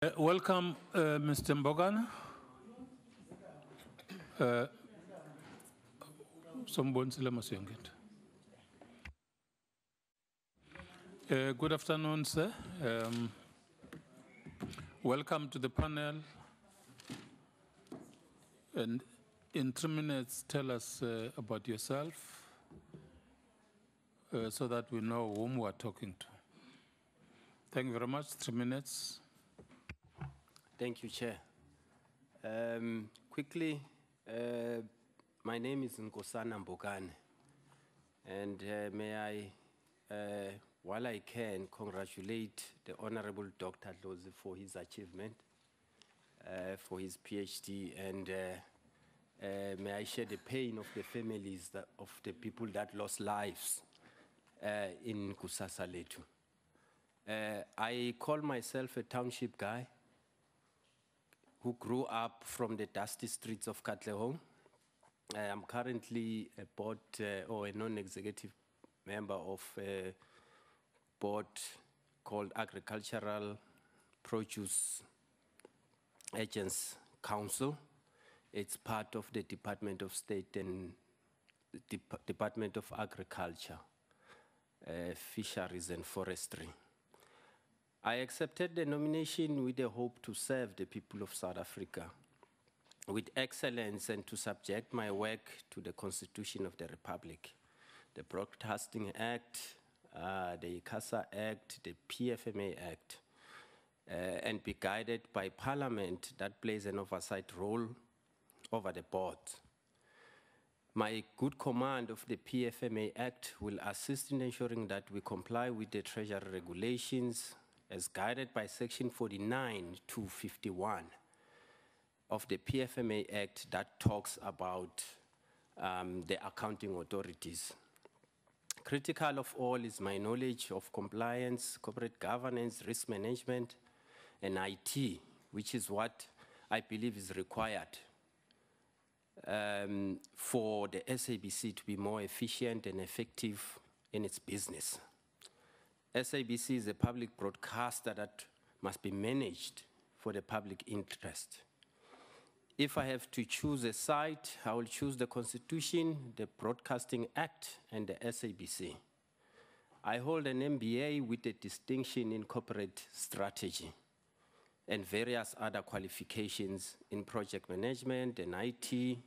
Welcome, Mr. Mbokane. Good afternoon, sir. Welcome to the panel. And in 3 minutes, tell us about yourself so that we know whom we are talking to. Thank you very much. 3 minutes. Thank you, Chair. Quickly, my name is Nkosana Mbokane, and may I, while I can, congratulate the Honorable Dr. Dlozi for his achievement, for his PhD, and may I share the pain of the families of the people that lost lives in Kusasa Letu. I call myself a township guy who grew up from the dusty streets of Katlehong. I am currently a board or a non-executive member of a board called Agricultural Produce Agents Council. It's part of the Department of State and Department of Agriculture, Fisheries and Forestry. I accepted the nomination with the hope to serve the people of South Africa with excellence and to subject my work to the Constitution of the Republic, the Broadcasting Act, the ICASA Act, the PFMA Act, and be guided by Parliament that plays an oversight role over the board. My good command of the PFMA Act will assist in ensuring that we comply with the Treasury regulations as guided by Section 49 to 51 of the PFMA Act that talks about the accounting authorities. Critical of all is my knowledge of compliance, corporate governance, risk management, and IT, which is what I believe is required for the SABC to be more efficient and effective in its business. SABC is a public broadcaster that must be managed for the public interest. If I have to choose a side, I will choose the Constitution, the Broadcasting Act, and the SABC. I hold an MBA with a distinction in corporate strategy and various other qualifications in project management and IT,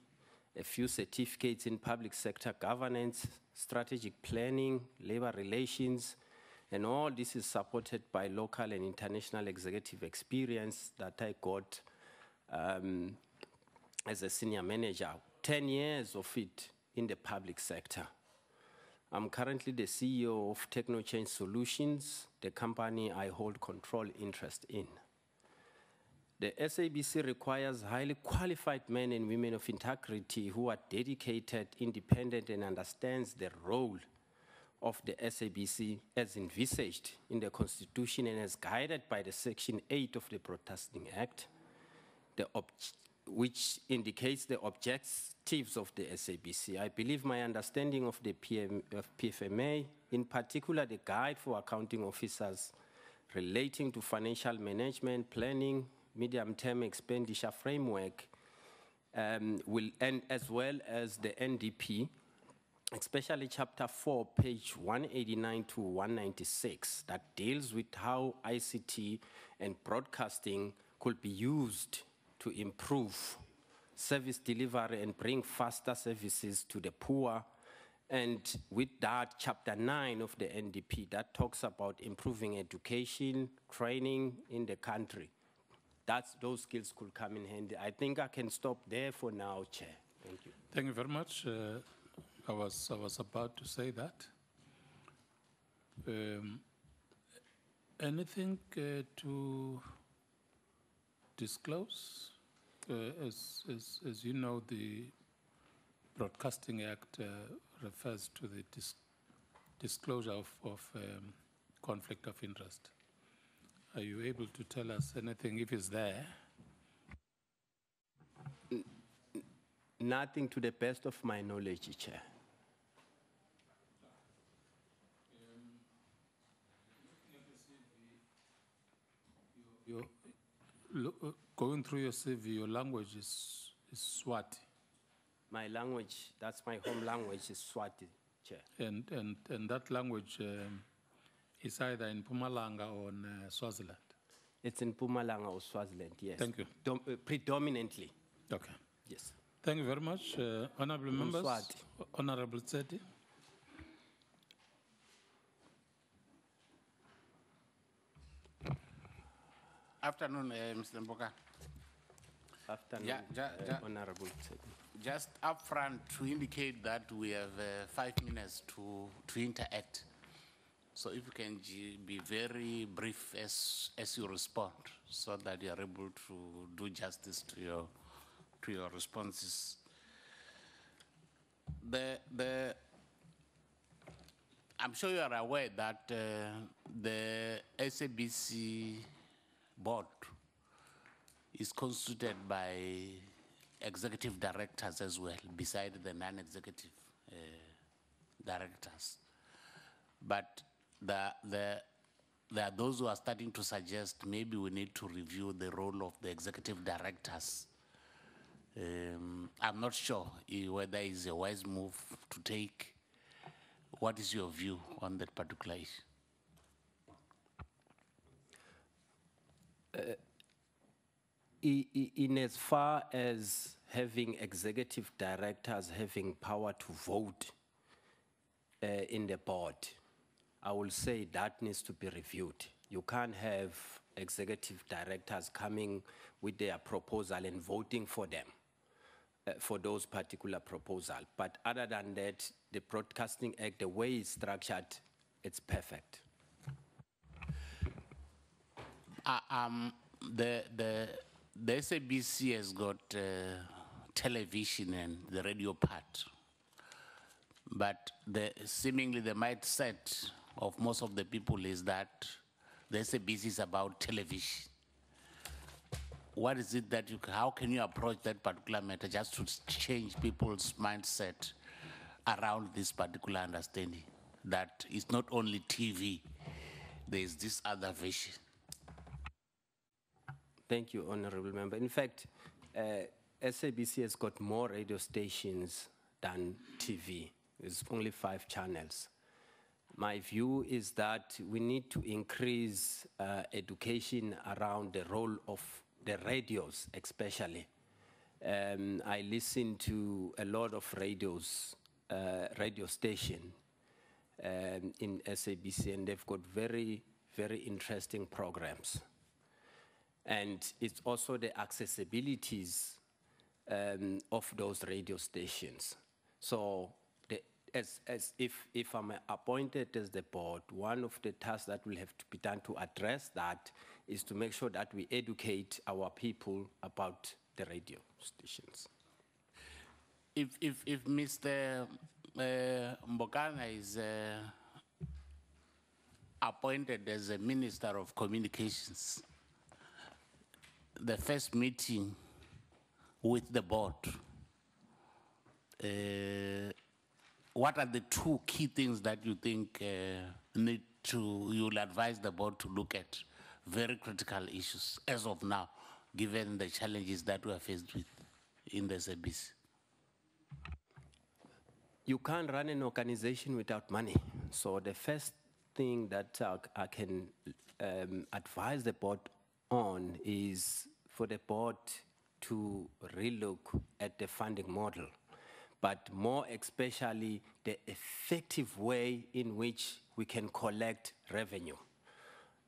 a few certificates in public sector governance, strategic planning, labor relations, and all this is supported by local and international executive experience that I got as a senior manager, 10 years of it in the public sector. I'm currently the CEO of TechnoChange Solutions, the company I hold control interest in. The SABC requires highly qualified men and women of integrity who are dedicated, independent, and understands the role of the SABC as envisaged in the Constitution and as guided by the Section 8 of the Broadcasting Act, which indicates the objectives of the SABC. I believe my understanding of the PFMA, in particular the guide for accounting officers relating to financial management, planning, medium-term expenditure framework, and as well as the NDP, especially Chapter 4, page 189 to 196, that deals with how ICT and broadcasting could be used to improve service delivery and bring faster services to the poor. And with that, Chapter 9 of the NDP, that talks about improving education, training in the country. Those skills could come in handy. I think I can stop there for now, Chair. Thank you. Thank you very much. I was about to say that. Anything to disclose? As you know, the Broadcasting Act refers to the disclosure of conflict of interest. Are you able to tell us anything if it's there? Nothing to the best of my knowledge, Chair. going through your CV, your language is Swati. My language, that's my home language, is Swati, Chair. And that language is either in Mpumalanga or in Swaziland. It's in Mpumalanga or Swaziland, yes. Thank you. Predominantly. Okay. Yes. Thank you very much. Honorable members, Swati. Honorable Tseti. Afternoon, Mr. Mbokane. Afternoon, Honorable Tseti. Just upfront to indicate that we have 5 minutes to interact. So if you can be very brief as you respond, so that you are able to do justice to your responses. I'm sure you are aware that the SABC board is constituted by executive directors as well, beside the non-executive directors. But there are those who are starting to suggest maybe we need to review the role of the executive directors. I'm not sure whether it's a wise move to take. What is your view on that particular issue? In as far as having executive directors having power to vote in the board, I will say that needs to be reviewed. You can't have executive directors coming with their proposal and voting for them, for those particular proposals. But other than that, the Broadcasting Act, the way it's structured, it's perfect. The SABC has got television and the radio part. But seemingly the mindset of most of the people is that the SABC is about television. What is it that how can you approach that particular matter just to change people's mindset around this particular understanding that it's not only TV, there is this other vision? Thank you, Honorable Member. In fact, SABC has got more radio stations than TV. There's only 5 channels. My view is that we need to increase education around the role of the radios, especially. I listen to a lot of radio stations in SABC, and they've got very, very interesting programs. And it's also the accessibilities of those radio stations. So if I'm appointed as the board, one of the tasks that will have to be done to address that is to make sure that we educate our people about the radio stations. If Mr. Mbokane is appointed as a Minister of Communications, the first meeting with the board, what are the 2 key things that you think you'll advise the board to look at? Very critical issues as of now, given the challenges that we are faced with in the SABC. You can't run an organization without money. So the first thing that I can advise the board on is for the board to relook at the funding model, but more especially the effective way in which we can collect revenue.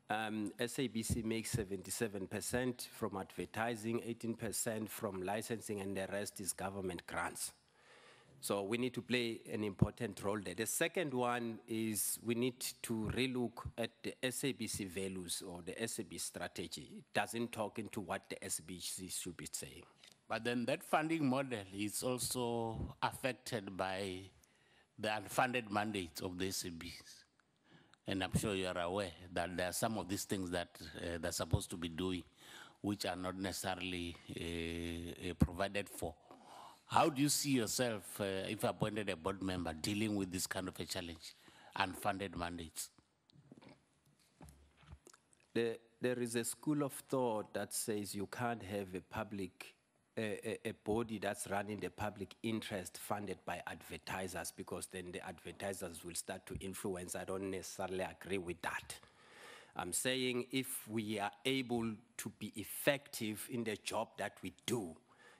SABC makes 77% from advertising, 18% from licensing, and the rest is government grants. So we need to play an important role there. The second one is we need to relook at the SABC values or the SABC strategy. It doesn't talk into what the SABC should be saying. But then that funding model is also affected by the unfunded mandates of the SABC. And I'm sure you are aware that there are some of these things that they're supposed to be doing, which are not necessarily provided for. How do you see yourself, if appointed a board member, dealing with this kind of a challenge, unfunded mandates? The there is a school of thought that says you can't have a public, a body that's running the public interest funded by advertisers, because then the advertisers will start to influence. I don't necessarily agree with that. I'm saying if we are able to be effective in the job that we do,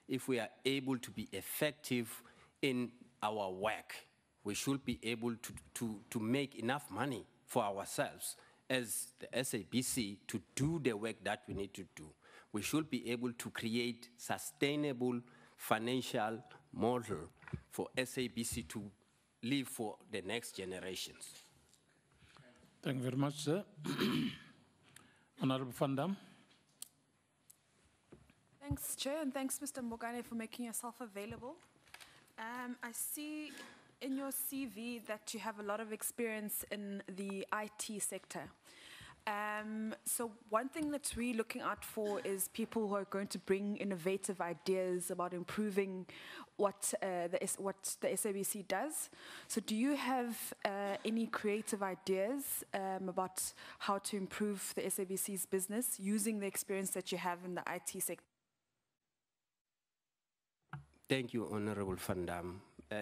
if we are able to be effective in our work, we should be able to make enough money for ourselves as the SABC to do the work that we need to do. We should be able to create sustainable financial model for SABC to live for the next generations. Thank you very much, sir. Honorable Van Dam. Thanks, Chair, and thanks, Mr. Mbokane, for making yourself available. I see in your CV that you have a lot of experience in the IT sector. So one thing that we're looking out for is people who are going to bring innovative ideas about improving what the SABC does. So do you have any creative ideas about how to improve the SABC's business using the experience that you have in the IT sector? Thank you, Honorable Van Dam.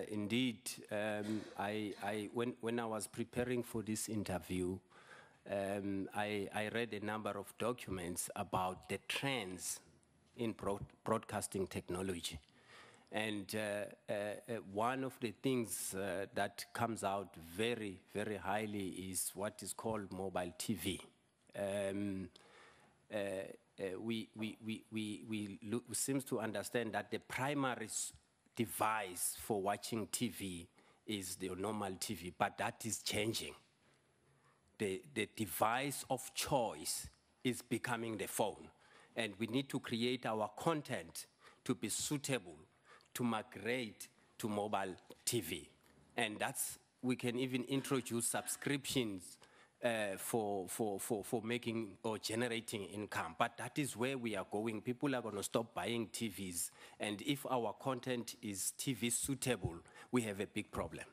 Indeed, when I was preparing for this interview, I read a number of documents about the trends in broadcasting technology. And one of the things that comes out very, very highly is what is called mobile TV. We seem to understand that the primary device for watching TV is the normal TV, but that is changing. The device of choice is becoming the phone, and we need to create our content to be suitable to migrate to mobile TV. And we can even introduce subscriptions for making or generating income. But that is where we are going. People are going to stop buying TVs. And if our content is TV suitable, we have a big problem.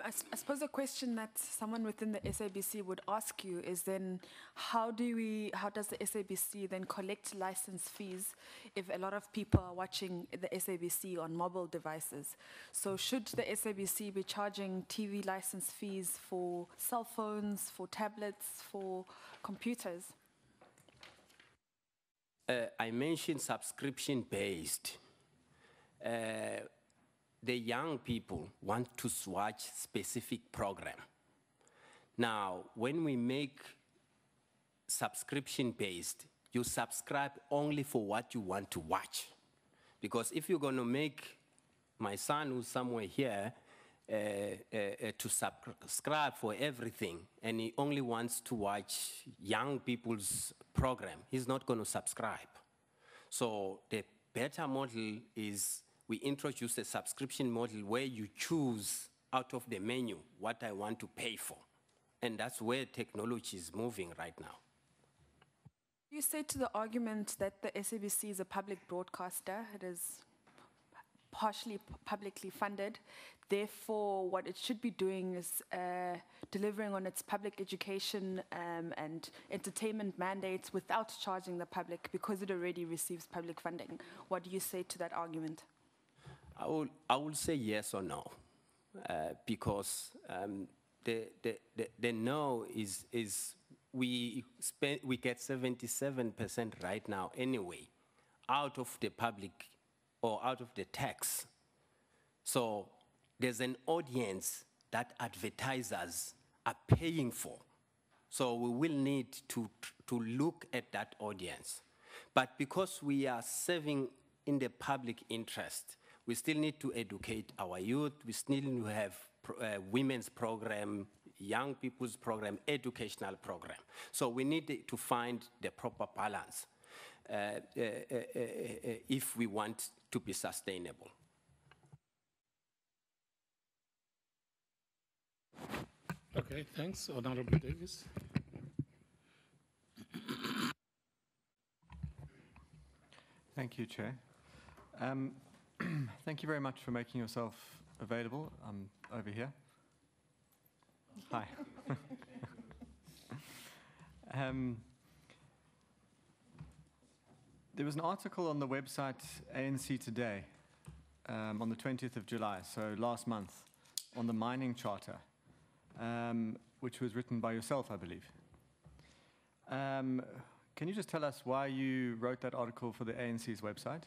I suppose a question that someone within the SABC would ask you is then, how does the SABC then collect license fees if a lot of people are watching the SABC on mobile devices? So should the SABC be charging TV license fees for cell phones, for tablets, for computers? I mentioned subscription-based. The young people want to watch specific program. Now, when we make subscription-based, you subscribe only for what you want to watch. Because if you're going to make my son, who's somewhere here, to subscribe for everything, and he only wants to watch young people's program, he's not going to subscribe. So the better model is we introduce a subscription model where you choose out of the menu what I want to pay for. And that's where technology is moving right now. You say to the argument that the SABC is a public broadcaster, it is partially publicly funded. Therefore, what it should be doing is delivering on its public education and entertainment mandates without charging the public because it already receives public funding. What do you say to that argument? I will say yes or no, because the no is we get 77% right now anyway out of the public or out of the tax. So there's an audience that advertisers are paying for. So we will need to look at that audience. But because we are serving in the public interest, we still need to educate our youth. We still need to have women's program, young people's program, educational program. So we need to find the proper balance if we want to be sustainable. Okay, thanks. Honorable Davis. Thank you, Chair. Thank you very much for making yourself available. I'm over here. Hi. There was an article on the website ANC Today on the 20th of July, so last month, on the mining charter, which was written by yourself, I believe. Can you just tell us why you wrote that article for the ANC's website?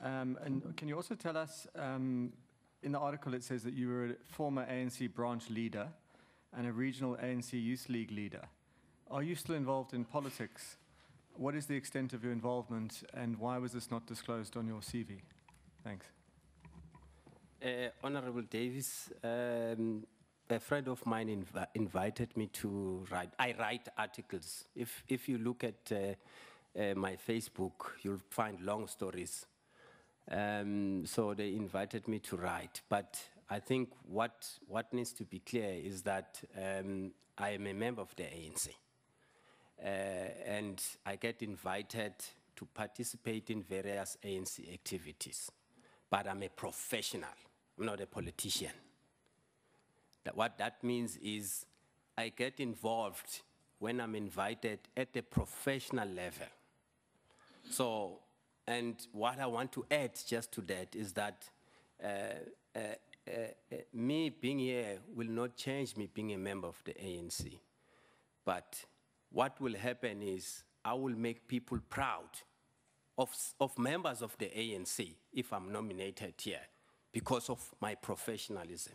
And can you also tell us, in the article it says that you were a former ANC branch leader and a regional ANC Youth League leader. Are you still involved in politics? What is the extent of your involvement, and why was this not disclosed on your CV? Thanks. Honorable Davis, a friend of mine invited me to write. I write articles. If you look at my Facebook, you'll find long stories. So they invited me to write. But I think what needs to be clear is that I am a member of the ANC. And I get invited to participate in various ANC activities. But I'm a professional. I'm not a politician. What that means is I get involved when I'm invited at the professional level. So, and what I want to add just to that is that me being here will not change me being a member of the ANC. But what will happen is I will make people proud of members of the ANC if I'm nominated here because of my professionalism.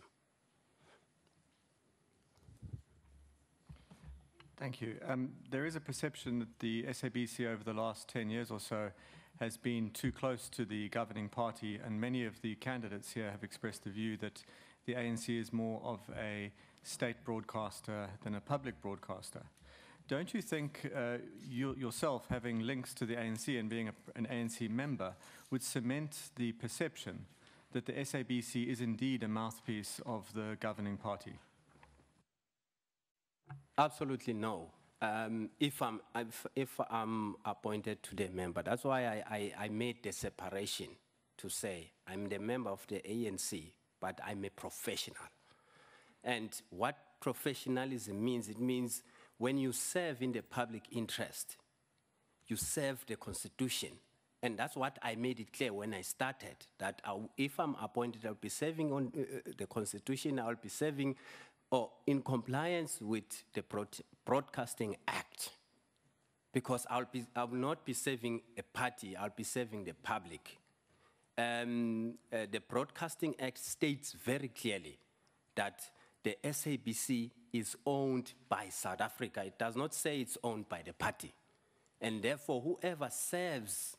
Thank you. There is a perception that the SABC over the last 10 years or so has been too close to the governing party, and many of the candidates here have expressed the view that the ANC is more of a state broadcaster than a public broadcaster. Don't you think you yourself, having links to the ANC and being an ANC member, would cement the perception that the SABC is indeed a mouthpiece of the governing party? Absolutely no. If I'm appointed to the member, that's why I made the separation to say I'm the member of the ANC, but I'm a professional. And what professionalism means, it means when you serve in the public interest, you serve the Constitution. And that's what I made it clear when I started, that if I'm appointed, I'll be serving on the Constitution, I'll be serving in compliance with the Broadcasting Act. Because I will not be serving a party, I'll be serving the public. The Broadcasting Act states very clearly that the SABC is owned by South Africa. It does not say it's owned by the party. And therefore, whoever serves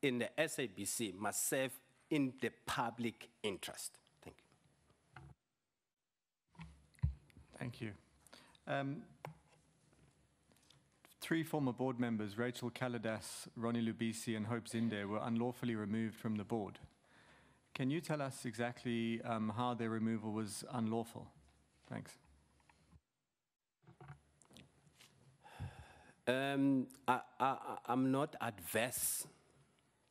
in the SABC must serve in the public interest. Thank you. Thank you. 3 former board members, Rachel Kaladas, Ronnie Lubisi, and Hope Zinde, were unlawfully removed from the board. Can you tell us exactly how their removal was unlawful? Thanks. I'm not adverse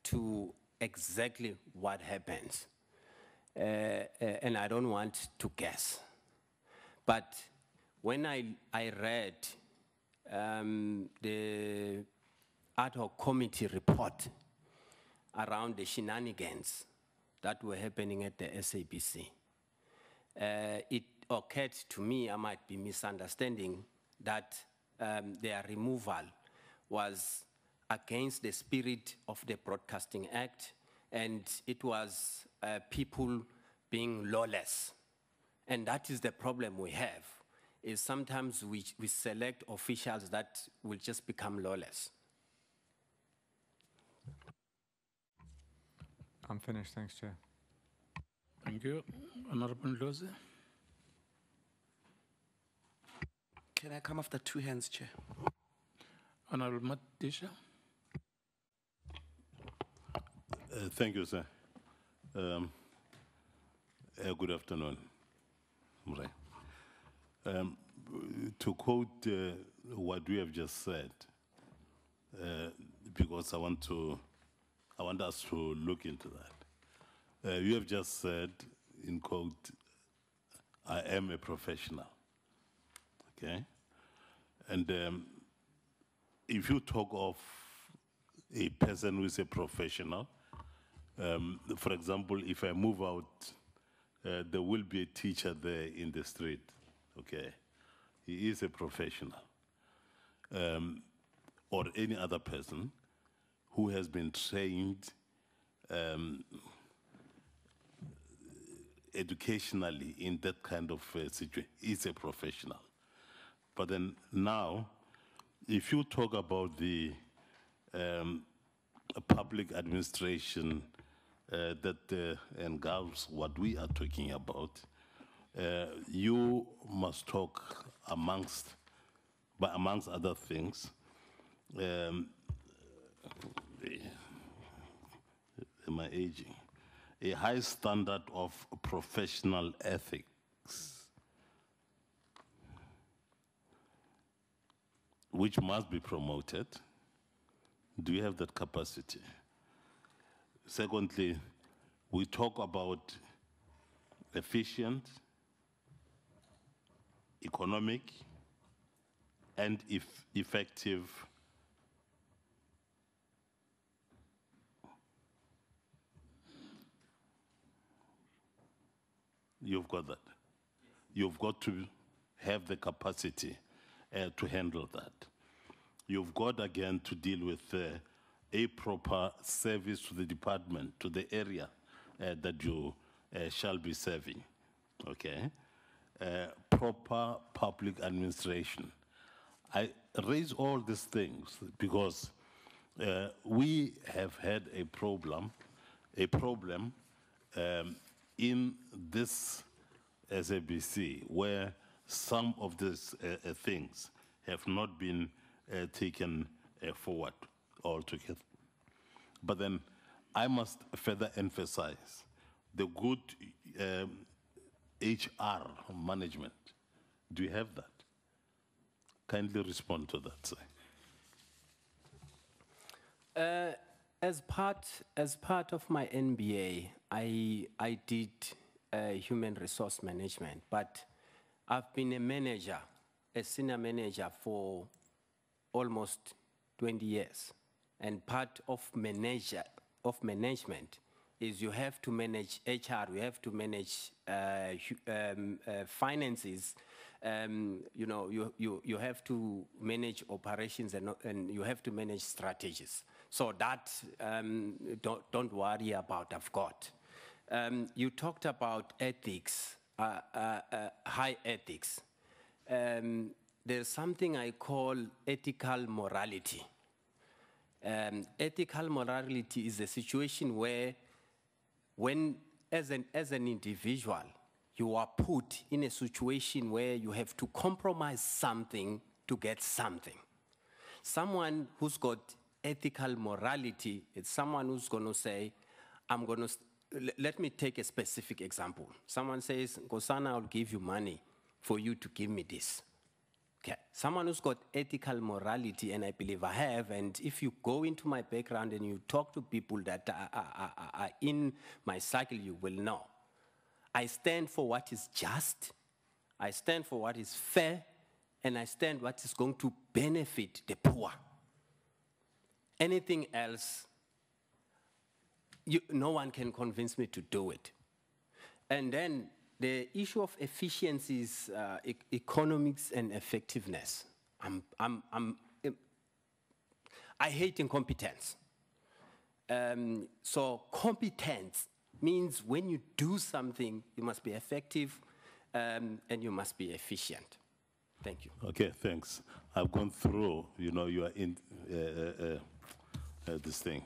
to exactly what happens, and I don't want to guess. But when I read the ad hoc committee report around the shenanigans that were happening at the SABC, it occurred to me, I might be misunderstanding, that their removal was against the spirit of the Broadcasting Act, and it was people being lawless. And that is the problem we have, is sometimes we select officials that will just become lawless. I'm finished, thanks, Chair. Thank you. Honorable Ndlozi. Can I come after 2 hands, Chair? Honorable Matisha. Thank you, sir. Good afternoon. To quote what we have just said, because I want us to look into that. You have just said, in quote, I am a professional. Okay? if you talk of a person who is a professional, for example, if I move out, there will be a teacher there in the street, okay? He is a professional. Or any other person who has been trained educationally in that kind of situation is a professional. But then now, if you talk about the public administration that engulfs what we are talking about, you must talk amongst other things, am I aging? A high standard of professional ethics, which must be promoted. Do you have that capacity? Secondly, we talk about efficient, economic, and effective You've got that. You've got to have the capacity to handle that. You've got, again, to deal with a proper service to the department, to the area that you shall be serving, okay? Proper public administration. I raise all these things because we have had a problem in this SABC where some of these things have not been taken forward altogether. But then I must further emphasize the good HR management. Do you have that? Kindly respond to that, sir. As part of my MBA, I did human resource management, but I've been a manager, a senior manager for almost 20 years. And part of management is you have to manage HR, you have to manage finances, you know, you have to manage operations and you have to manage strategies. So that, don't worry about, I've got. You talked about ethics, high ethics. There's something I call ethical morality. Ethical morality is a situation where as an individual, you are put in a situation where you have to compromise something to get something. Someone who's got ethical morality, it's someone who's going to say, let me take a specific example. Someone says, Nkosana, I'll give you money for you to give me this. Okay. Someone who's got ethical morality, and I believe I have, and if you go into my background and you talk to people that are in my cycle, you will know. I stand for what is just, I stand for what is fair, and I stand what is going to benefit the poor. Anything else, no one can convince me to do it. And then the issue of efficiency is economics and effectiveness. I hate incompetence. So competence means when you do something, you must be effective and you must be efficient. Thank you. Okay, thanks. I've gone through, you know, you are in this thing.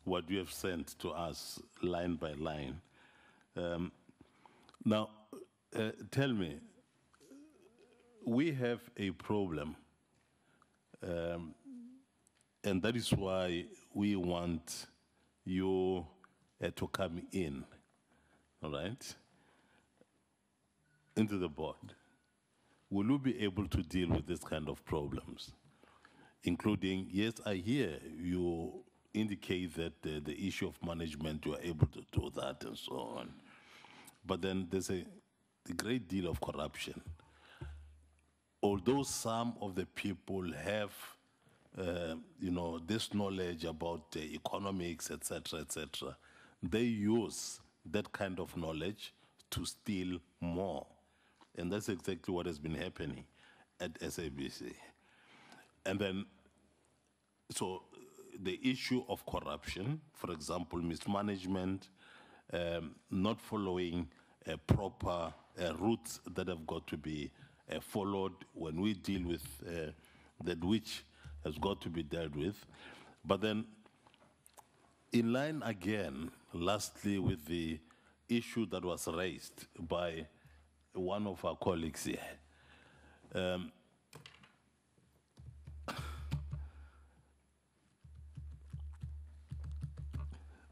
What you have sent to us line by line. Now, tell me, we have a problem, and that is why we want you to come in, all right, into the board. Will you be able to deal with this kind of problems, including, yes, I hear you indicate that the issue of management, you are able to do that and so on. But then there's a great deal of corruption. although some of the people have, this knowledge about economics, etc., they use that kind of knowledge to steal more. And that's exactly what has been happening at SABC. And then, so the issue of corruption, for example, mismanagement, not following proper routes that have got to be followed when we deal with that which has got to be dealt with. But then, in line again, lastly, with the issue that was raised by one of our colleagues here,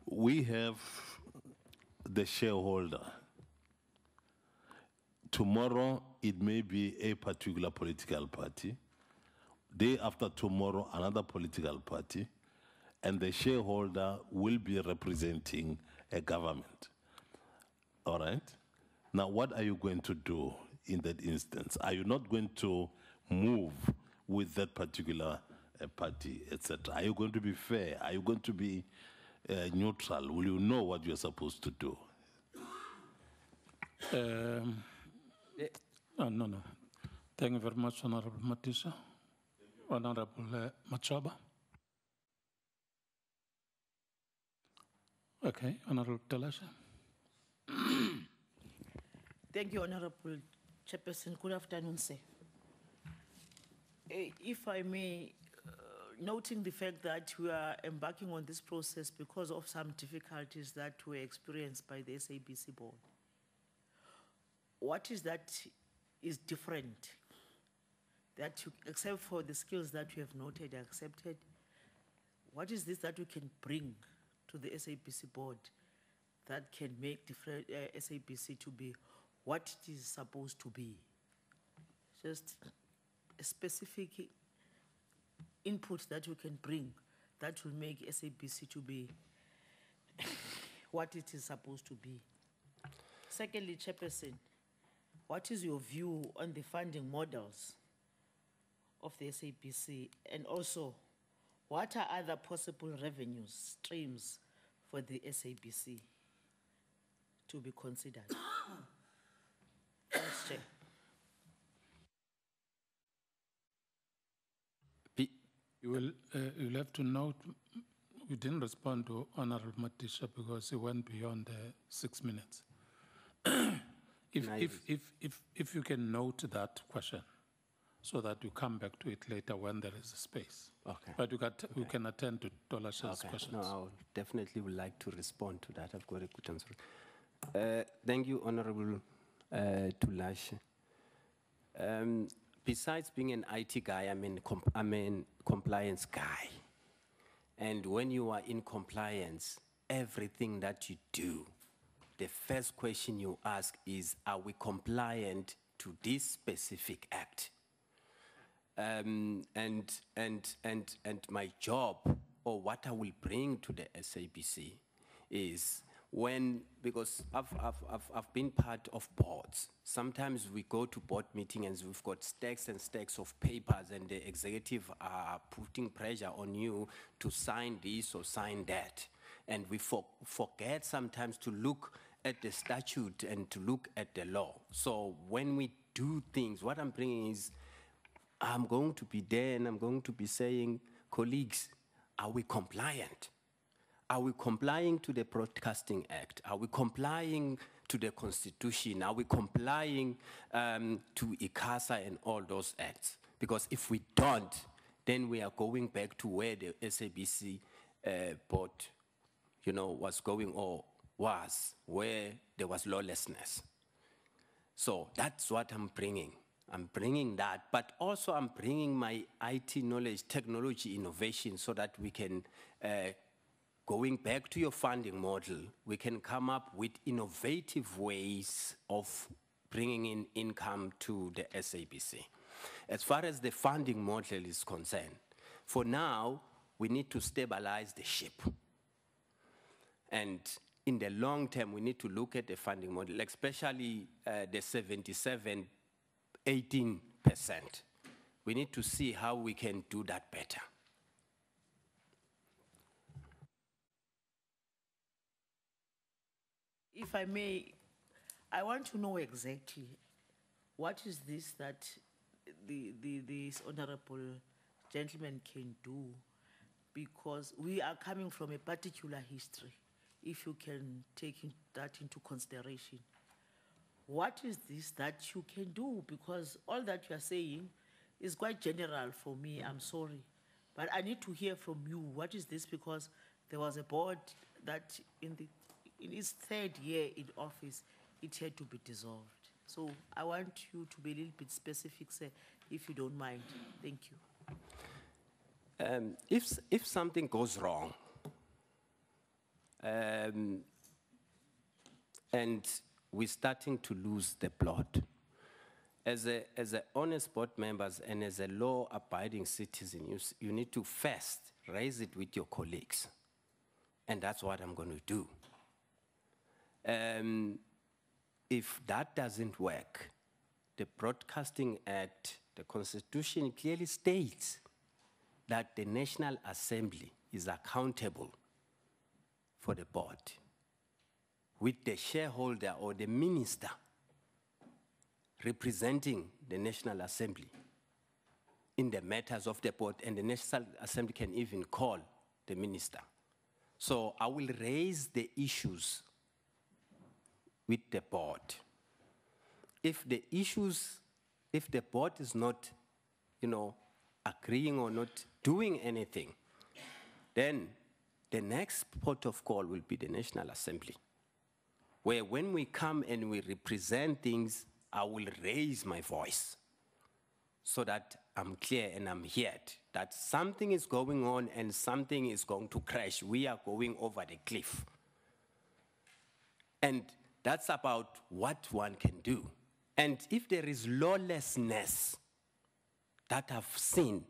we have the shareholder. Tomorrow, it may be a particular political party. Day after tomorrow, another political party. And the shareholder will be representing a government. All right? Now, what are you going to do in that instance? Are you not going to move with that particular party, etc.? Are you going to be fair? Are you going to be neutral? Will you know what you're supposed to do? No. Thank you very much, Honorable Matisha. Honorable Machaba. Okay, Honorable Talasha. Thank you, Honorable Chairperson. Good afternoon, sir. If I may, noting the fact that we are embarking on this process because of some difficulties that were experienced by the SABC board, what is that is different that you, except for the skills that you have noted, accepted, what is this that we can bring to the SABC board that can make different SABC to be what it is supposed to be? Just a specific input that you can bring that will make SABC to be what it is supposed to be. Secondly, Chairperson, what is your view on the funding models of the SABC? And also, what are other possible revenue streams for the SABC to be considered? Thanks, Chair. You'll have to note, we didn't respond to Honorable Matisha because he went beyond 6 minutes. If you can note that question, so that you come back to it later when there is a space. Okay. But we can attend to Tolasha's questions. No, I definitely would like to respond to that. I've got a good answer. Thank you, Honorable Tulashe. Besides being an IT guy, I'm a compliance guy. And when you are in compliance, everything that you do, the first question you ask is, are we compliant to this specific act? And my job, or what I will bring to the SABC, is because I've been part of boards. Sometimes we go to board meetings and we've got stacks and stacks of papers, and the executive are putting pressure on you to sign this or sign that. And we forget sometimes to look at the statute and to look at the law. So when we do things, what I'm bringing is, I'm going to be there and I'm going to be saying, colleagues, are we compliant? Are we complying to the Broadcasting Act? Are we complying to the Constitution? Are we complying to ICASA and all those acts? Because if we don't, then we are going back to where the SABC board, was going, or was, where there was lawlessness. So that's what I'm bringing. I'm bringing that, but also I'm bringing my IT knowledge, technology, innovation, so that we can, going back to your funding model, we can come up with innovative ways of bringing in income to the SABC. As far as the funding model is concerned, for now, we need to stabilize the ship. And in the long term, we need to look at the funding model, especially the 77-18 We need to see how we can do that better. If I may, I want to know exactly what is this that this honorable gentleman can do, because we are coming from a particular history, if you can take that into consideration. What is this that you can do? Because all that you are saying is quite general for me, I'm sorry. But I need to hear from you, what is this? Because there was a board that in its 3rd year in office, it had to be dissolved. So I want you to be a little bit specific, sir, if you don't mind. Thank you. If something goes wrong, and we're starting to lose the plot, as a honest board members and as a law-abiding citizen, you need to first raise it with your colleagues, and that's what I'm going to do. If that doesn't work, the Broadcasting Act, the Constitution clearly states that the National Assembly is accountable for the board, with the shareholder or the minister representing the National Assembly in the matters of the board, and the National Assembly can even call the minister. So I will raise the issues with the board. If the board is not, agreeing or not doing anything, then the next port of call will be the National Assembly, where when we come and we represent things, I will raise my voice so that I'm clear and I'm heard that something is going on and something is going to crash. We are going over the cliff. And that's about what one can do. And if there is lawlessness that I've seen,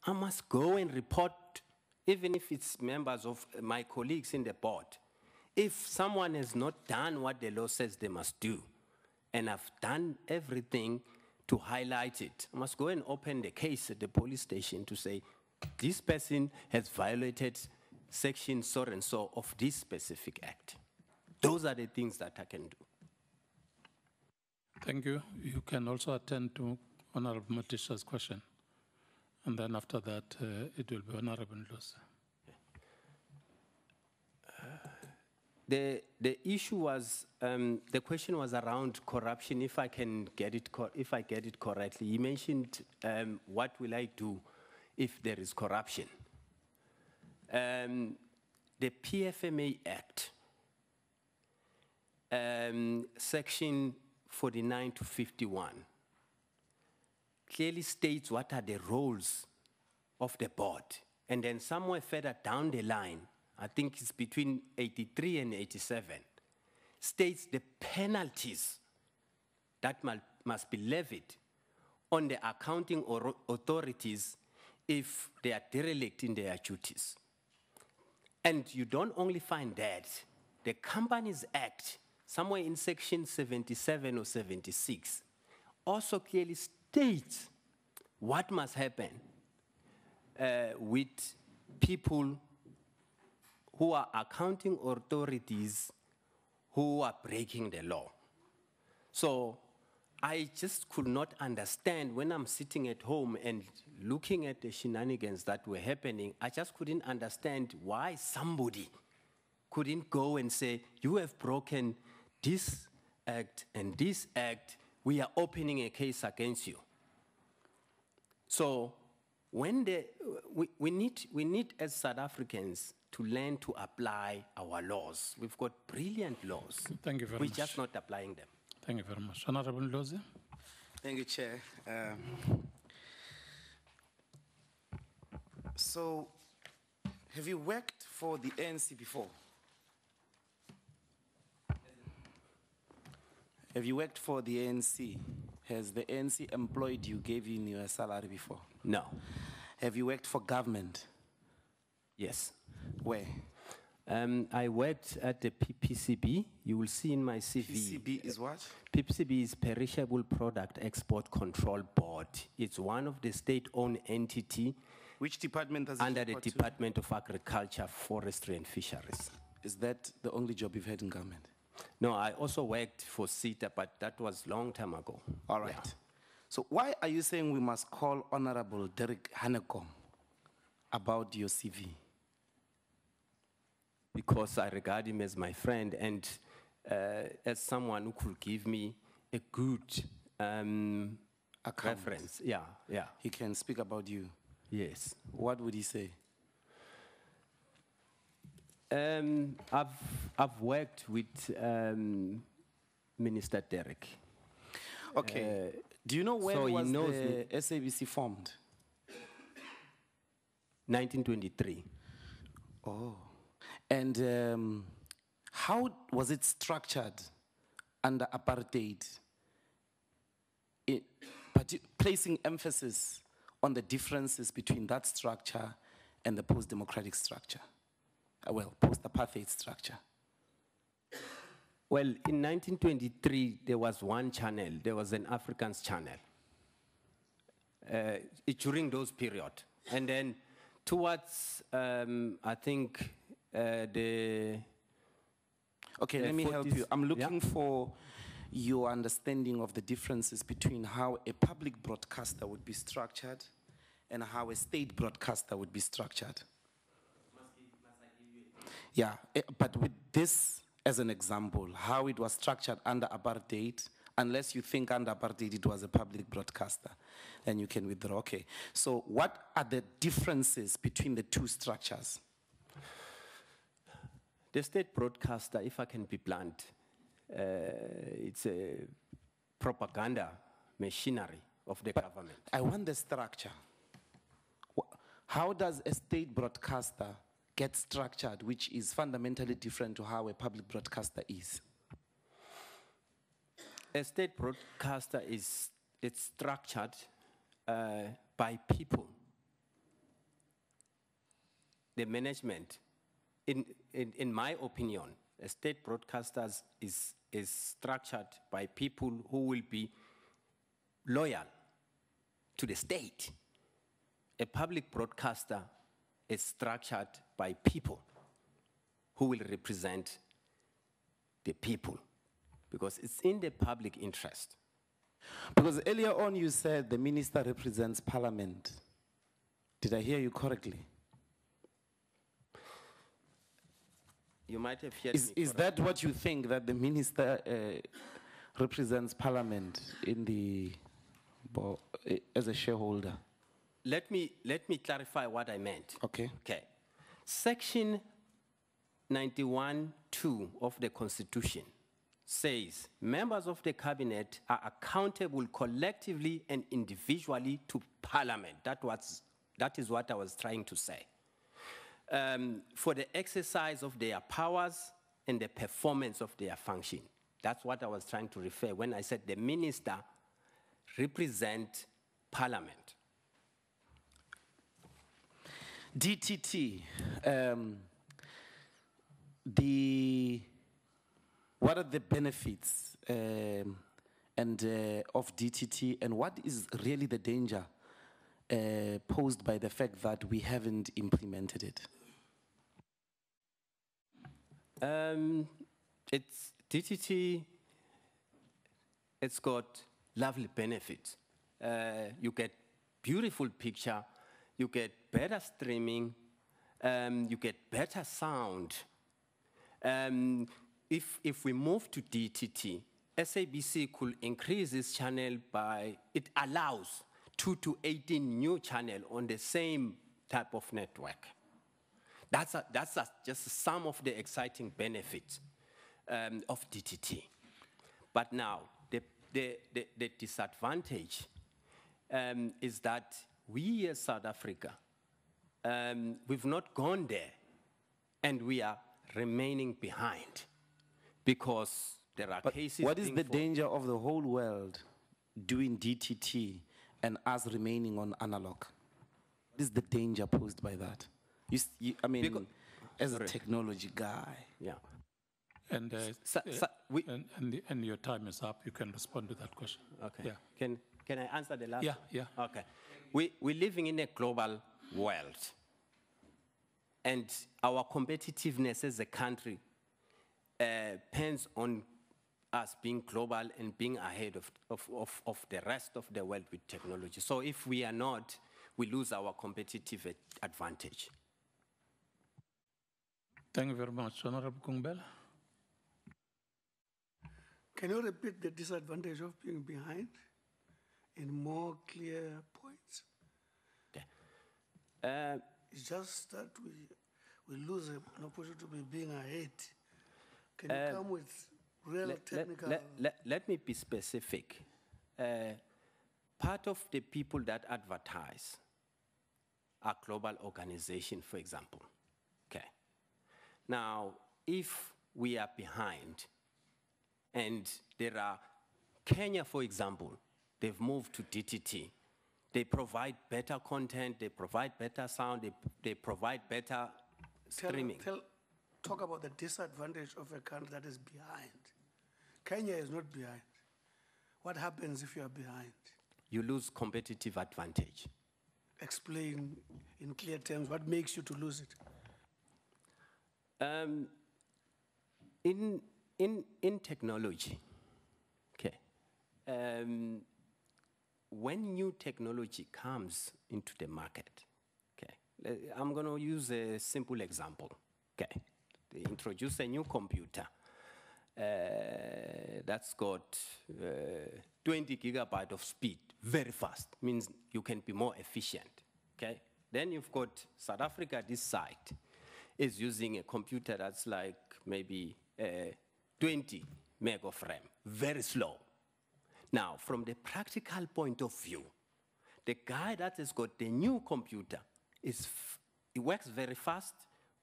I must go and report, even if it's members of my colleagues in the board. If someone has not done what the law says they must do, and I've done everything to highlight it, I must go and open the case at the police station to say, this person has violated section so and so of this specific act. Those are the things that I can do. Thank you. You can also attend to Honorable Matisha's question. And then after that, it will be Honorable Ndlozi. The issue was, the question was around corruption, if I get it correctly. You mentioned, what will I do if there is corruption? The PFMA Act, section 49 to 51, clearly states what are the roles of the board. And then somewhere further down the line, I think it's between 83 and 87, states the penalties that must be levied on the accounting authorities if they are derelict in their duties. And you don't only find that, the Companies Act, somewhere in section 77 or 76, also clearly states what must happen with people who are accounting authorities who are breaking the law. So I just could not understand when I'm sitting at home and looking at the shenanigans that were happening, I just couldn't understand why somebody couldn't go and say, you have broken this act and this act, we are opening a case against you. So when we need as South Africans to learn to apply our laws. We've got brilliant laws. Thank you very much. We're just not applying them. Thank you very much. Honorable Ndlozi. Thank you, Chair. So, have you worked for the ANC before? Have you worked for the ANC? Has the ANC employed you, gave you your salary before? No. Have you worked for government? Yes. Where? I worked at the PCB. You will see in my CV. PCB is what? PCB is Perishable Product Export Control Board. It's one of the state-owned entity Which department does it under the report to? Department of Agriculture, Forestry and Fisheries. Is that the only job you've had in government? No, I also worked for CETA, but that was long time ago. All right. Yeah. So why are you saying we must call Honorable Derek Hanekom about your CV? Because I regard him as my friend and as someone who could give me a good reference. Yeah, yeah. He can speak about you. Yes. What would he say? I've worked with Minister Derek. Okay. Do you know when so he was knows the SABC formed? 1923. Oh. And how was it structured under apartheid? Placing emphasis on the differences between that structure and the post-democratic structure. Well, post-apartheid structure. Well, in 1923, there was one channel. There was an Africans channel during those period. And then towards, I think, the... Okay, let me help you. I'm looking for your understanding of the differences between how a public broadcaster would be structured and how a state broadcaster would be structured. Yeah, but with this as an example, how it was structured under apartheid, unless you think under apartheid it was a public broadcaster, then you can withdraw. Okay, so what are the differences between the two structures? The state broadcaster, if I can be blunt, it's a propaganda machinery of the government. I want the structure. How does a state broadcaster get structured, which is fundamentally different to how a public broadcaster is? A state broadcaster it's structured by people. The management, in my opinion, a state broadcaster is structured by people who will be loyal to the state. A public broadcaster is structured by people who will represent the people, because it's in the public interest. Because earlier on you said the minister represents parliament. Did I hear you correctly? You might have heard me Is that what you think, that the minister represents parliament in the, as a shareholder? Let me clarify what I meant. Okay. Okay. Section 91(2) of the Constitution says members of the cabinet are accountable collectively and individually to Parliament. That is what I was trying to say. For the exercise of their powers and the performance of their function. That's what I was trying to refer when I said the minister represents Parliament. DTT, what are the benefits of DTT, and what is really the danger posed by the fact that we haven't implemented it? It's DTT. It's got lovely benefits. You get beautiful picture. You get better streaming, you get better sound. If we move to DTT, SABC could increase its channel by, it allows 2 to 18 new channels on the same type of network. That's just some of the exciting benefits of DTT. But now, the disadvantage is that we as South Africa, we've not gone there, and we are remaining behind because there are cases. What is the danger of the whole world doing DTT and us remaining on analog? What is the danger posed by that? as a technology guy. Yeah. And, We, and your time is up. You can respond to that question. okay. Yeah. Can I answer the last? Yeah. Okay. We're living in a global world. And our competitiveness as a country depends on us being global and being ahead of the rest of the world with technology. So if we are not, we lose our competitive advantage. Thank you very much. Honorable Kungbela. Can you repeat the disadvantage of being behind in more clear points? Okay. It's just that we lose an opportunity to be being ahead. Can you come with real technical... Let me be specific. Part of the people that advertise are global organizations, for example. Okay. Now, if we are behind, and there are, Kenya, for example, they've moved to DTT. They provide better content, they provide better sound, they provide better streaming. Talk about the disadvantage of a country that is behind. Kenya is not behind. What happens if you are behind? You lose competitive advantage. Explain in clear terms what makes you to lose it. In technology, okay, when new technology comes into the market, okay, I'm going to use a simple example. Okay, they introduce a new computer that's got 20 gigabyte of speed, very fast, means you can be more efficient. Okay, then you've got South Africa. This side is using a computer that's like maybe 20 meg of RAM, very slow. Now, from the practical point of view, the guy that has got the new computer, it works very fast,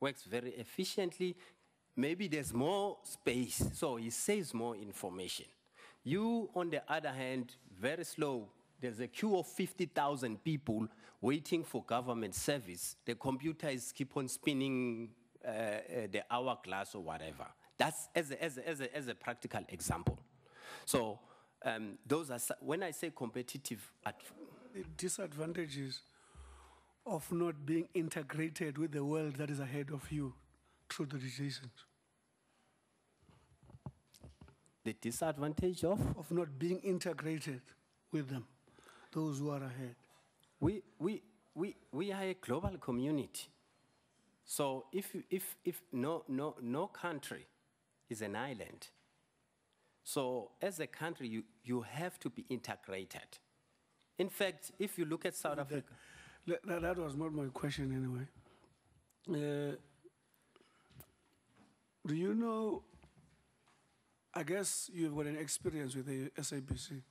works very efficiently. Maybe there's more space, so he saves more information. You, on the other hand, very slow. There's a queue of 50,000 people waiting for government service. The computer is keep on spinning the hourglass or whatever. That's as a practical example. So those are, when I say competitive, the disadvantages of not being integrated with the world that is ahead of you through the decisions. The disadvantage of? Of not being integrated with them, those who are ahead. We are a global community. So if no country is an island, so as a country, you have to be integrated. In fact, if you look at South Africa... That was not my question anyway. Do you know, I guess you've got an experience with the SABC.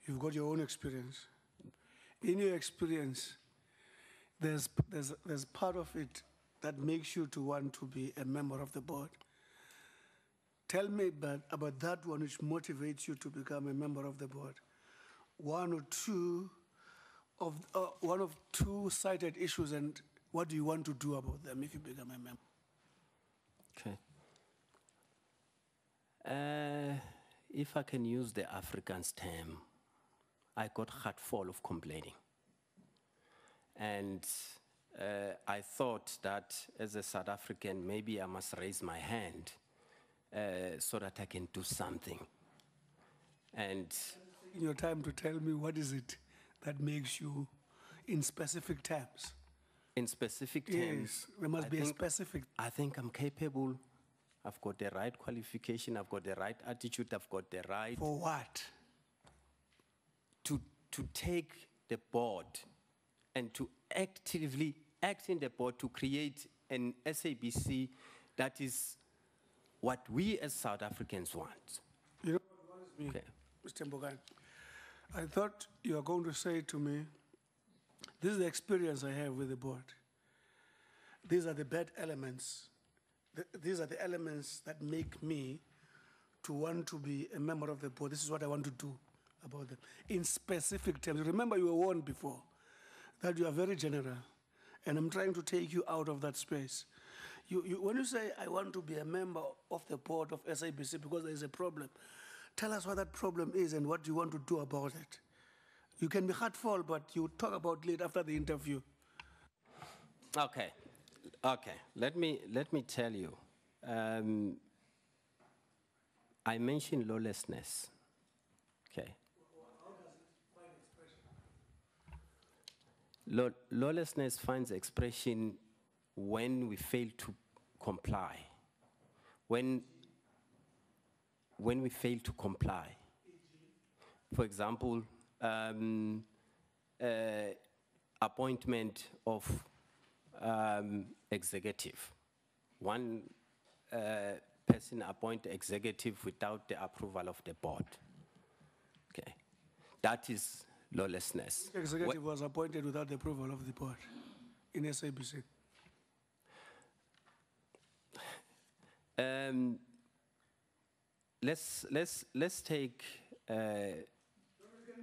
You've got your own experience. In your experience, there's part of it that makes you to want to be a member of the board. Tell me about that one which motivates you to become a member of the board. One of two cited issues, and what do you want to do about them if you become a member? Okay. If I can use the Afrikaans term, I got heart full of complaining. And I thought that as a South African, maybe I must raise my hand so that I can do something. And in your time to tell me what is it that makes you, in specific terms? In specific terms? Yes, there must be a specific... I think I'm capable. I've got the right qualification. I've got the right attitude. I've got the right... For what? To take the board and to actively act in the board to create an SABC that is what we as South Africans want. You know what worries me, okay, Mr. Mbokane? I thought you were going to say to me, this is the experience I have with the board. These are the bad elements. These are the elements that make me to want to be a member of the board. This is what I want to do about them. In specific terms, remember you were warned before that you are very general, and I'm trying to take you out of that space. When you say, I want to be a member of the board of SABC because there is a problem, tell us what that problem is and what you want to do about it. You can be heartful, but you talk about it after the interview. Okay. Let me tell you. I mentioned lawlessness. Okay. Lawlessness finds expression when we fail to comply. When we fail to comply. For example, appointment of executive. One person appoint executive without the approval of the board. Okay, that is lawlessness. The executive was appointed without the approval of the board in SABC. Let's take.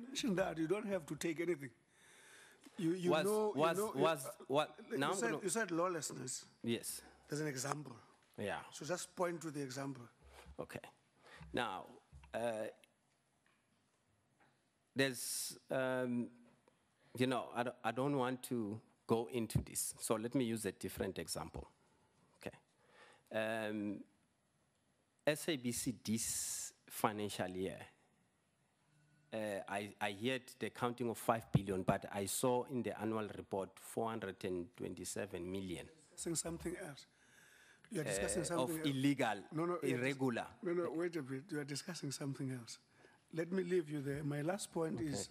Mention that you don't have to take anything. You said lawlessness. Yes. There's an example. Yeah. So just point to the example. Okay. Now, there's, you know, I don't want to go into this. So let me use a different example. Okay. SABC this financial year, I heard the counting of 5 billion, but I saw in the annual report 427 million. Saying something else. You are discussing something of illegal, irregular. No, wait a bit. You are discussing something else. Let me leave you there. My last point is,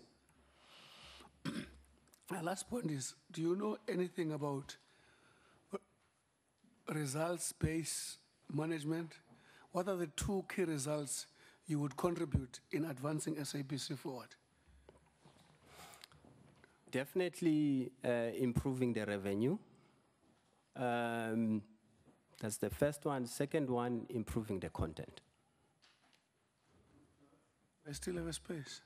do you know anything about results-based management? What are the 2 key results you would contribute in advancing SABC forward? Definitely improving the revenue. That's the first one. Second one, improving the content. I still have a space.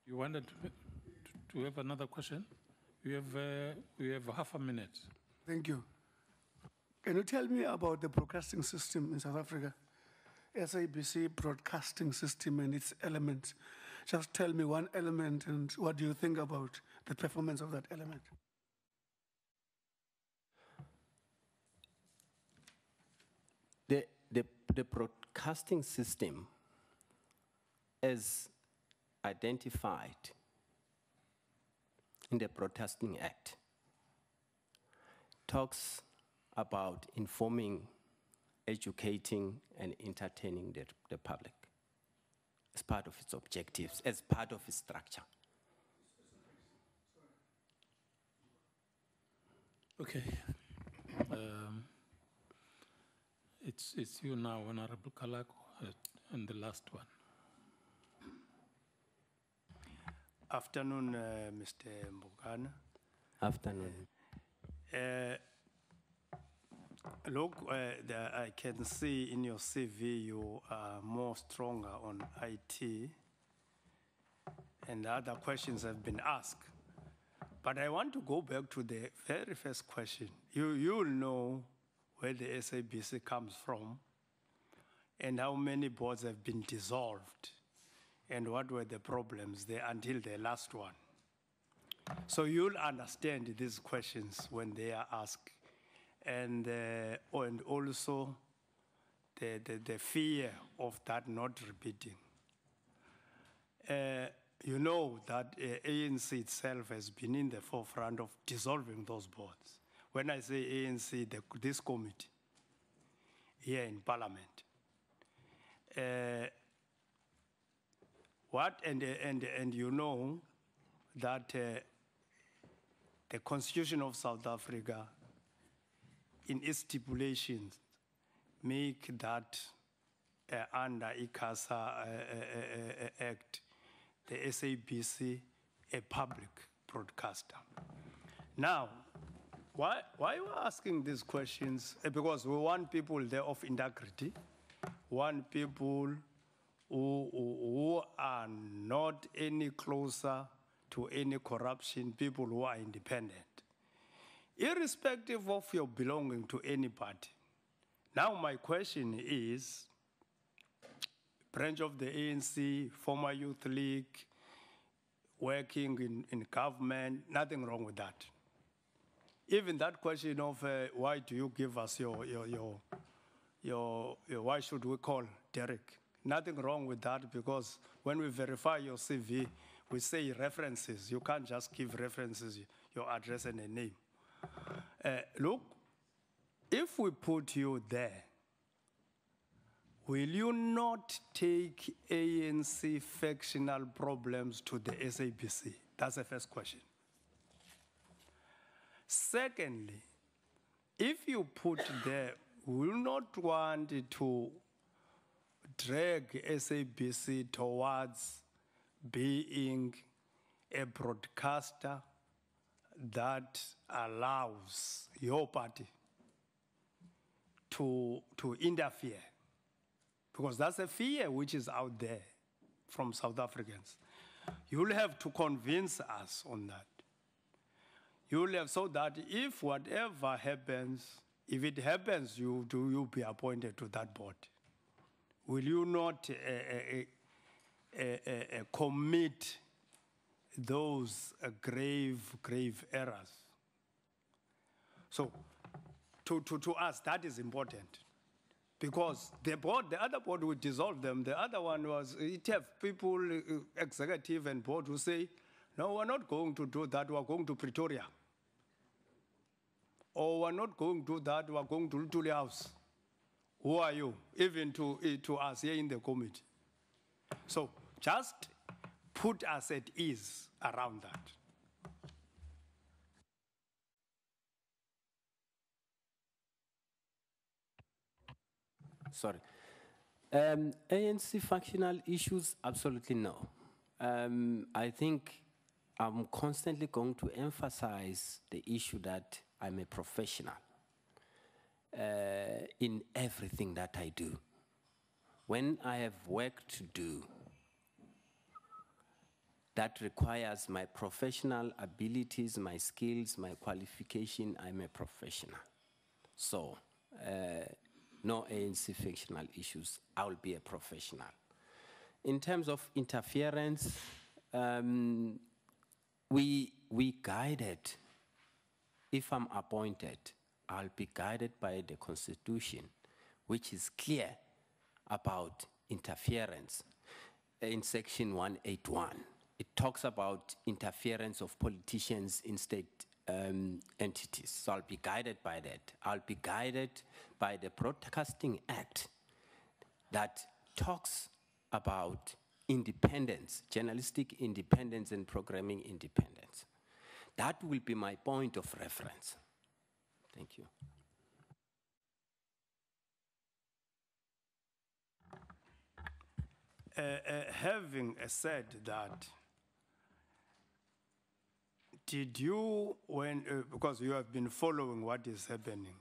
You wanted to have another question? We have half a minute. Thank you. Can you tell me about the broadcasting system in South Africa? SABC broadcasting system and its elements. Just tell me one element and what do you think about the performance of that element? The broadcasting system is identified in the Broadcasting Act. Talks about informing, educating, and entertaining the public as part of its objectives, as part of its structure. Okay. It's you now, Honorable Kalako, and the last one. Afternoon, Mr. Mbokane. Afternoon. Look, I can see in your CV you are more stronger on IT, and other questions have been asked. But I want to go back to the very first question. You'll know where the SABC comes from and how many boards have been dissolved and what were the problems there until the last one. So you'll understand these questions when they are asked. And also the fear of that not repeating. You know that ANC itself has been in the forefront of dissolving those boards. When I say ANC, this committee here in Parliament. And you know that the Constitution of South Africa, in its stipulations, make that under ICASA Act, the SABC a public broadcaster. Now, why are you asking these questions? Because we want people there of integrity, want people who are not any closer to any corruption, people who are independent, irrespective of your belonging to any party. Now my question is, branch of the ANC, former youth league, working in government, nothing wrong with that. Even that question of why do you give us your why should we call Derek? Nothing wrong with that, because when we verify your CV, we say references. You can't just give references, your address and a name. Look, if we put you there, will you not take ANC factional problems to the SABC? That's the first question. Secondly, if you put there, will not want to drag SABC towards being a broadcaster that allows your party to interfere? Because that's a fear which is out there from South Africans. You'll have to convince us on that. You'll have, so that if whatever happens, if it happens, you'll be appointed to that board. Will you not commit those grave errors? So, to us, that is important. Because the board, the other board would dissolve them. The other one was, it have people, executive and board, who say, no, we're not going to do that, we're going to Pretoria. Or we're not going to do that, we're going to Lutuli House. Who are you? Even to us here in the committee. So just put us at ease around that. Sorry. ANC factional issues, absolutely no. I think I'm constantly going to emphasize the issue that I'm a professional in everything that I do. When I have work to do that requires my professional abilities, my skills, my qualification, I'm a professional. So, no ANC factional issues, I'll be a professional. In terms of interference, we guided, if I'm appointed, I'll be guided by the Constitution, which is clear about interference. In section 181, it talks about interference of politicians in state entities. So I'll be guided by that. I'll be guided by the Broadcasting Act that talks about independence, journalistic independence and programming independence. That will be my point of reference. Thank you. Having said that, did you, because you have been following what is happening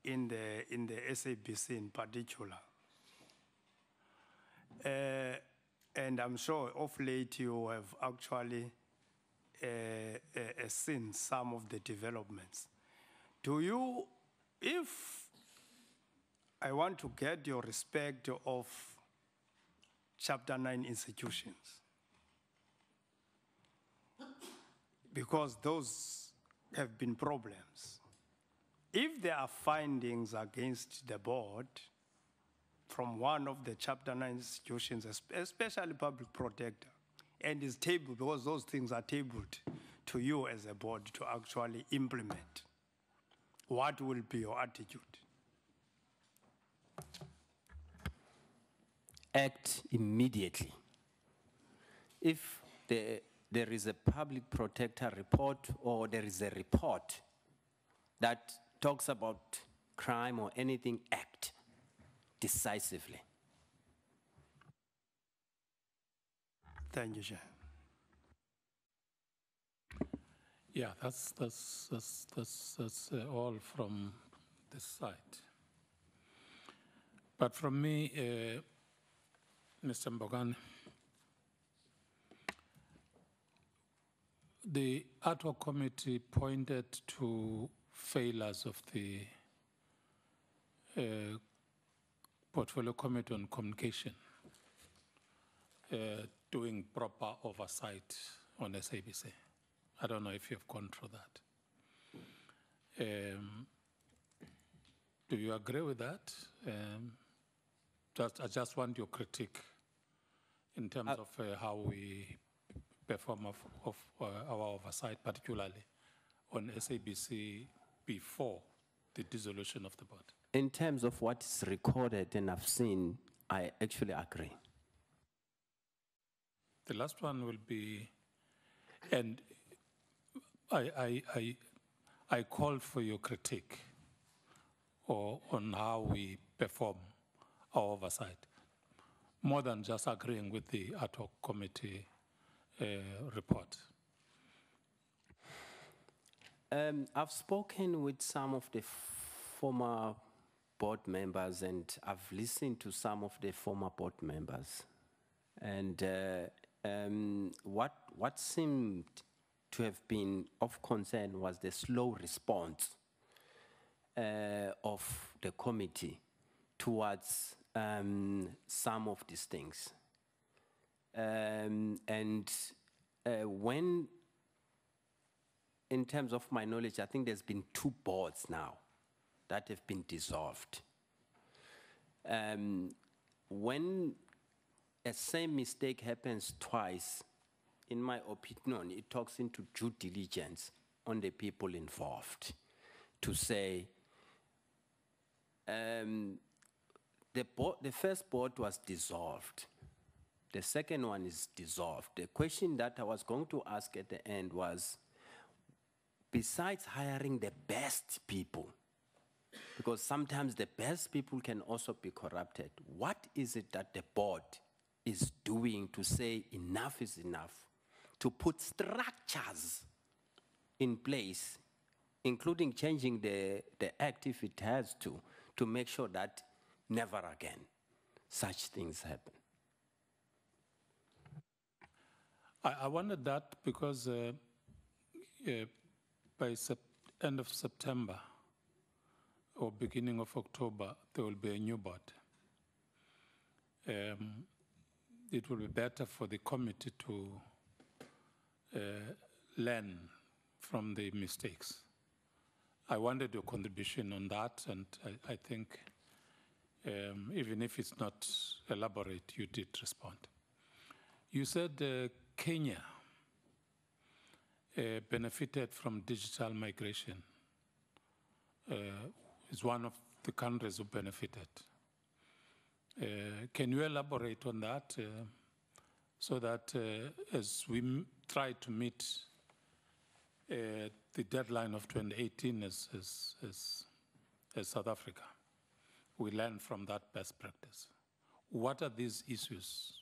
in the SABC in particular, and I'm sure of late you have actually seen some of the developments. Do you, if I want to get your respect of Chapter 9 institutions, because those have been problems. If there are findings against the board from one of the Chapter 9 institutions, especially public protector, and is tabled, because those things are tabled to you as a board to actually implement, what will be your attitude? Act immediately. If there is a public protector report or there is a report that talks about crime or anything, act decisively. Thank you, Chair. Yeah, that's all from this side. But from me, Mr. Mbokane, The ad hoc committee pointed to failures of the Portfolio Committee on Communication doing proper oversight on SABC. I don't know if you've gone through that. Do you agree with that? I just want your critique in terms of how we perform of our oversight, particularly on SABC before the dissolution of the board. In terms of what is recorded and I've seen, I actually agree. The last one will be, and I call for your critique on how we perform our oversight, more than just agreeing with the ad hoc committee report. I've spoken with some of the former board members, and I've listened to some of the former board members. And what seemed to have been of concern was the slow response of the committee towards some of these things. When, in terms of my knowledge, I think there's been 2 boards now that have been dissolved. When a same mistake happens twice, in my opinion, it talks into due diligence on the people involved to say, the first board was dissolved. The second one is dissolved. The question that I was going to ask at the end was, besides hiring the best people, because sometimes the best people can also be corrupted, what is it that the board is doing to say enough is enough, to put structures in place, including changing the act if it has to make sure that never again such things happen? I wondered that because by end of September or beginning of October, there will be a new board. It will be better for the committee to learn from the mistakes. I wanted your contribution on that, and I think even if it's not elaborate, you did respond. You said Kenya benefited from digital migration. Is one of the countries who benefited. Can you elaborate on that so that as we try to meet the deadline of 2018 as South Africa, we learn from that best practice? What are these issues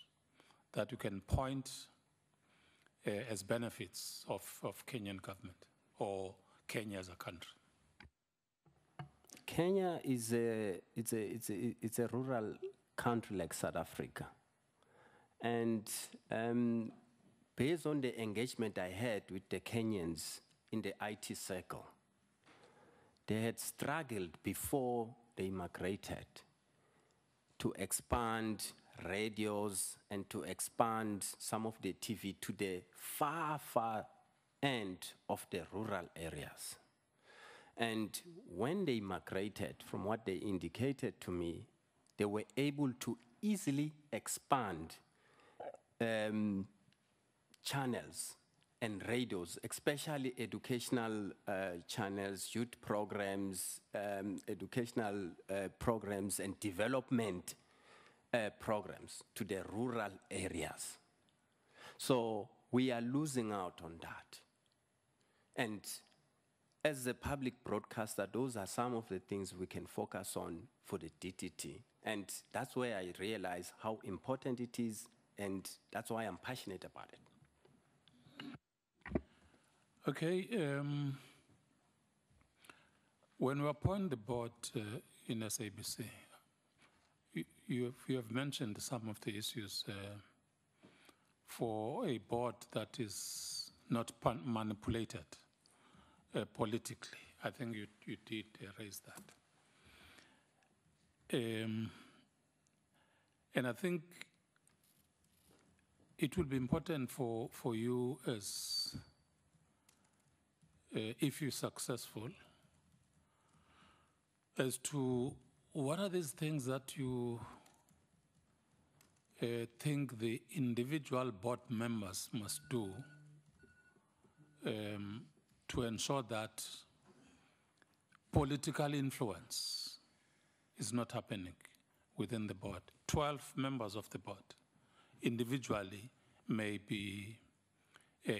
that you can point as benefits of Kenyan government or Kenya as a country? Kenya is it's a rural country like South Africa. And based on the engagement I had with the Kenyans in the IT circle, they had struggled before they migrated to expand radios and to expand some of the TV to the far, far end of the rural areas. And when they migrated, from what they indicated to me, they were able to easily expand channels and radios, especially educational channels, youth programs, educational programs, and development programs to the rural areas. So we are losing out on that. And as a public broadcaster, those are some of the things we can focus on for the DTT. And that's where I realize how important it is, and that's why I'm passionate about it. Okay. When we appoint the board in SABC, you have mentioned some of the issues for a board that is not manipulated politically. I think you did raise that. And I think it will be important for you as, if you're successful, as to what are these things that you think the individual board members must do to ensure that political influence is not happening within the board. 12 members of the board individually may be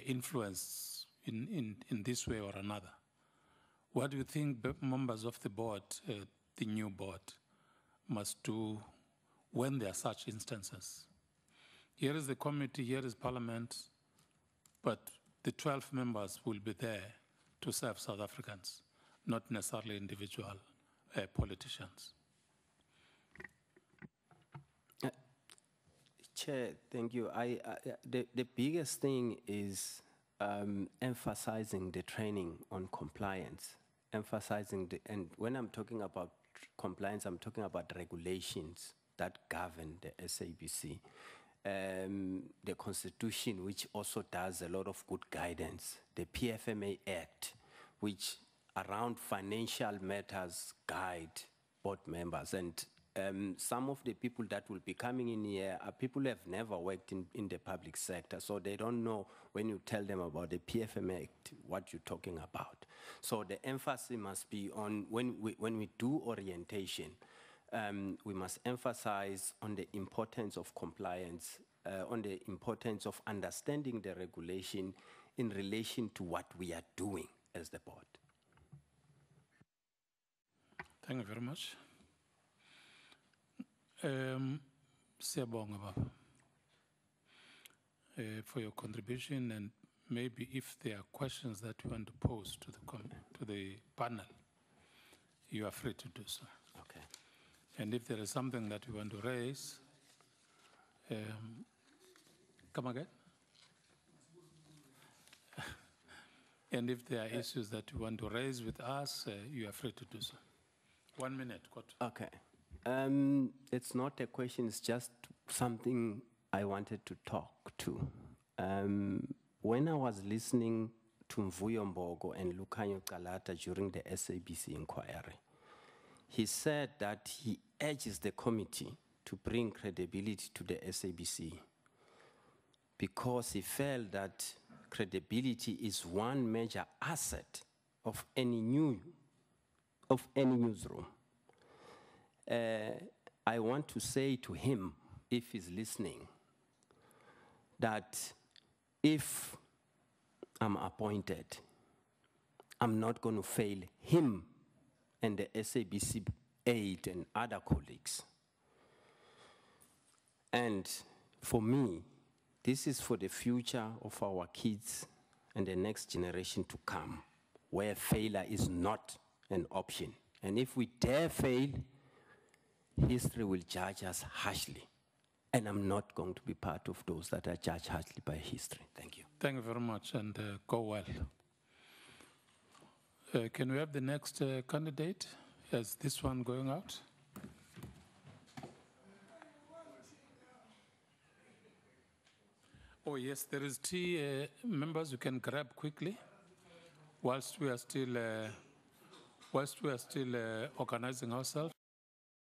influenced in this way or another. What do you think members of the board, the new board, must do when there are such instances? Here is the committee, here is Parliament, but the 12 members will be there to serve South Africans, not necessarily individual politicians. Chair, thank you. The biggest thing is emphasizing the training on compliance, and when I'm talking about compliance, I'm talking about regulations that govern the SABC. The Constitution, which also does a lot of good guidance, the PFMA Act, which around financial matters guide board members. And some of the people that will be coming in here are people who have never worked in the public sector, so they don't know when you tell them about the PFMA Act, what you're talking about. So the emphasis must be on, when we do orientation, we must emphasize on the importance of compliance, on the importance of understanding the regulation in relation to what we are doing as the board. Thank you very much. Siyabonga Baba for your contribution, and maybe if there are questions that you want to pose to the panel, you are free to do so. Okay. And if there is something that you want to raise, come again? And if there are issues that you want to raise with us, you are free to do so. 1 minute. Okay. It's not a question, it's just something I wanted to talk to. When I was listening to Mvuyo Mbogo and Lukanyo Kalata during the SABC inquiry, he said that he urges the committee to bring credibility to the SABC because he felt that credibility is one major asset of any newsroom. I want to say to him, if he's listening, that if I'm appointed, I'm not going to fail him and the SABC aide and other colleagues. And for me, this is for the future of our kids and the next generation to come, where failure is not an option. And if we dare fail, history will judge us harshly. And I'm not going to be part of those that are judged harshly by history. Thank you. Thank you very much, and go well. Can we have the next candidate? Is this one going out? Oh yes, there is tea. Members, you can grab quickly whilst we are still organizing ourselves.